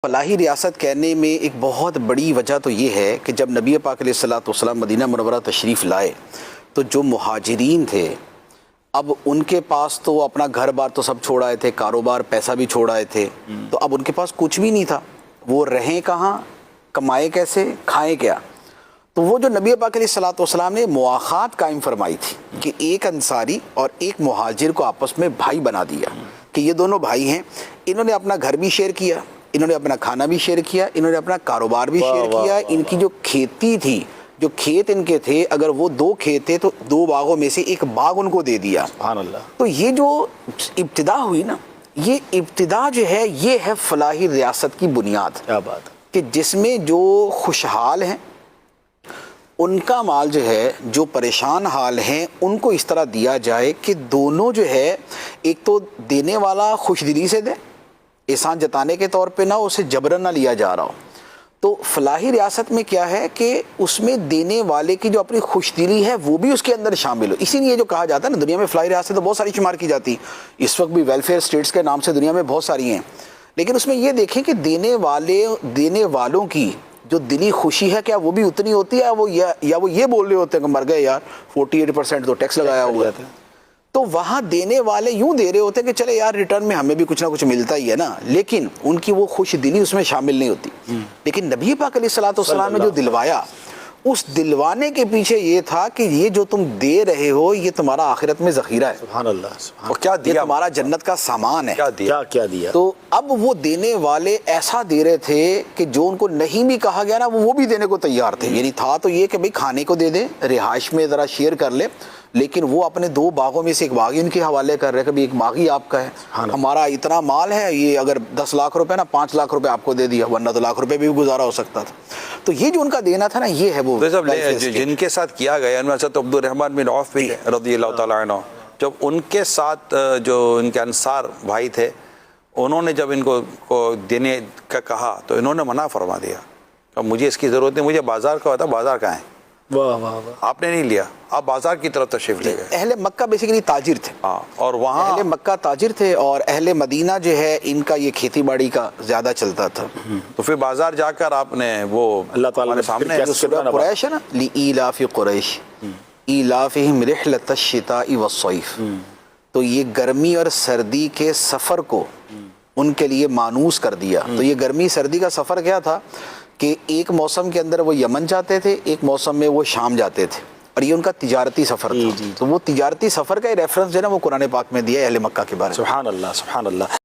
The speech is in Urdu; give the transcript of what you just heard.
فلاحی ریاست کہنے میں ایک بہت بڑی وجہ تو یہ ہے کہ جب نبی پاک علیہ الصلوۃ والسلام مدینہ منورہ تشریف لائے تو جو مہاجرین تھے اب ان کے پاس تو اپنا گھر بار تو سب چھوڑ آئے تھے، کاروبار پیسہ بھی چھوڑ آئے تھے، تو اب ان کے پاس کچھ بھی نہیں تھا، وہ رہیں کہاں، کمائے کیسے، کھائیں کیا؟ تو وہ جو نبی پاک علیہ الصلوۃ والسلام نے مواخات قائم فرمائی تھی کہ ایک انصاری اور ایک مہاجر کو آپس میں بھائی بنا دیا کہ یہ دونوں بھائی ہیں، انہوں نے اپنا گھر بھی شیئر کیا، انہوں نے اپنا کھانا بھی شیئر کیا، انہوں نے اپنا کاروبار بھی شیئر کیا، ان کی جو کھیتی تھی، جو کھیت ان کے تھے، اگر وہ 2 کھیت تھے تو 2 باغوں میں سے 1 باغ ان کو دے دیا۔ سبحان اللہ۔ تو یہ جو ابتدا ہوئی نا، یہ ابتدا جو ہے یہ ہے فلاحی ریاست کی بنیاد، کیا بات ہے کہ جس میں جو خوشحال ہیں ان کا مال جو ہے، جو پریشان حال ہیں ان کو اس طرح دیا جائے کہ دونوں جو ہے، ایک تو دینے والا خوش دلی سے دے، احسان جتانے کے طور پہ نہ اسے جبرن نہ لیا جا رہا ہو۔ تو فلاحی ریاست میں کیا ہے کہ اس میں دینے والے کی جو اپنی خوش دلی ہے وہ بھی اس کے اندر شامل ہو۔ اسی لیے جو کہا جاتا ہے نا، دنیا میں فلاحی ریاست تو بہت ساری شمار کی جاتی، اس وقت بھی ویلفیئر اسٹیٹس کے نام سے دنیا میں بہت ساری ہیں، لیکن اس میں یہ دیکھیں کہ دینے والوں کی جو دلی خوشی ہے کیا وہ بھی اتنی ہوتی ہے، یا وہ یہ بول رہے ہوتے ہیں کہ مر گئے یار 48% تو ٹیکس لگایا ہوا ہے۔ تو وہاں دینے والے یوں دے رہے ہوتے ہیں کہ چلے یار ریٹرن میں ہمیں بھی کچھ نہ کچھ ملتا ہی ہے نا، لیکن ان کی وہ خوش دلی اس میں شامل نہیں ہوتی۔ لیکن نبی پاک علیہ الصلوۃ والسلام نے جو دلوایا، اس دلوانے کے پیچھے یہ تھا کہ یہ جو تم دے رہے ہو یہ تمہارا آخرت میں ذخیرہ ہے، سبحان اللہ۔ اور کیا دیا، یہ تمہارا جنت کا سامان ہے۔ کیا دیا؟ تو اب وہ دینے والے ایسا دے رہے تھے کہ جو ان کو نہیں بھی کہا گیا نا وہ بھی دینے کو تیار تھے۔ یعنی تھا تو یہ کہ بھئی کھانے کو دے دیں، رہائش میں ذرا شیئر کر لے، لیکن وہ اپنے 2 باغوں میں سے 1 باغ ان کے حوالے کر رہے کہ بھی 1 باغ ہی آپ کا ہے، ہمارا اتنا مال ہے، یہ اگر 10 لاکھ روپے نا 5 لاکھ روپے آپ کو دے دیا، ورنہ 2 لاکھ روپے بھی گزارا ہو سکتا تھا۔ تو یہ جو ان کا دینا تھا نا، یہ ہے وہ جن کے ساتھ کیا گیا، ان میں حضرت عبد الرحمن بن عوف بھی رضی اللہ تعالیٰ عنہ، جب ان کے ساتھ جو ان کے انصار بھائی تھے، انہوں نے جب ان کو دینے کا کہا تو انہوں نے منع فرما دیا کہ مجھے اس کی ضرورت نہیں، مجھے بازار کا ہوتا، بازار کہاں ہے؟ واہ واہ واہ۔ آپ نے نہیں لیا، آپ بازار کی طرف تشریف لے گئے۔ اہل مکہ بیسیکلی تاجر تھے، اور وہاں اہل مکہ تاجر تھے، اور اہل مدینہ جو ہے ان کا یہ کھیتی باڑی کا زیادہ چلتا تھا۔ تو پھر بازار جا کر آپ نے وہ اللہ تعالیٰ نے سامنے جو سورہ قریش ہے نا، لِإِيلَافِ قریش إِيلَافِهِمْ رِحْلَةَ الشِّتَاءِ وَالصَّيْفِ، تو یہ گرمی اور سردی کے سفر کو ان کے لیے مانوس کر دیا۔ تو یہ گرمی سردی کا سفر کیا تھا کہ ایک موسم کے اندر وہ یمن جاتے تھے، ایک موسم میں وہ شام جاتے تھے، اور یہ ان کا تجارتی سفر تھا۔ تو وہ تجارتی سفر کا ریفرنس جو ہے نا وہ قرآن پاک میں دیا ہے اہل مکہ کے بارے میں۔ سبحان اللہ، سبحان اللہ۔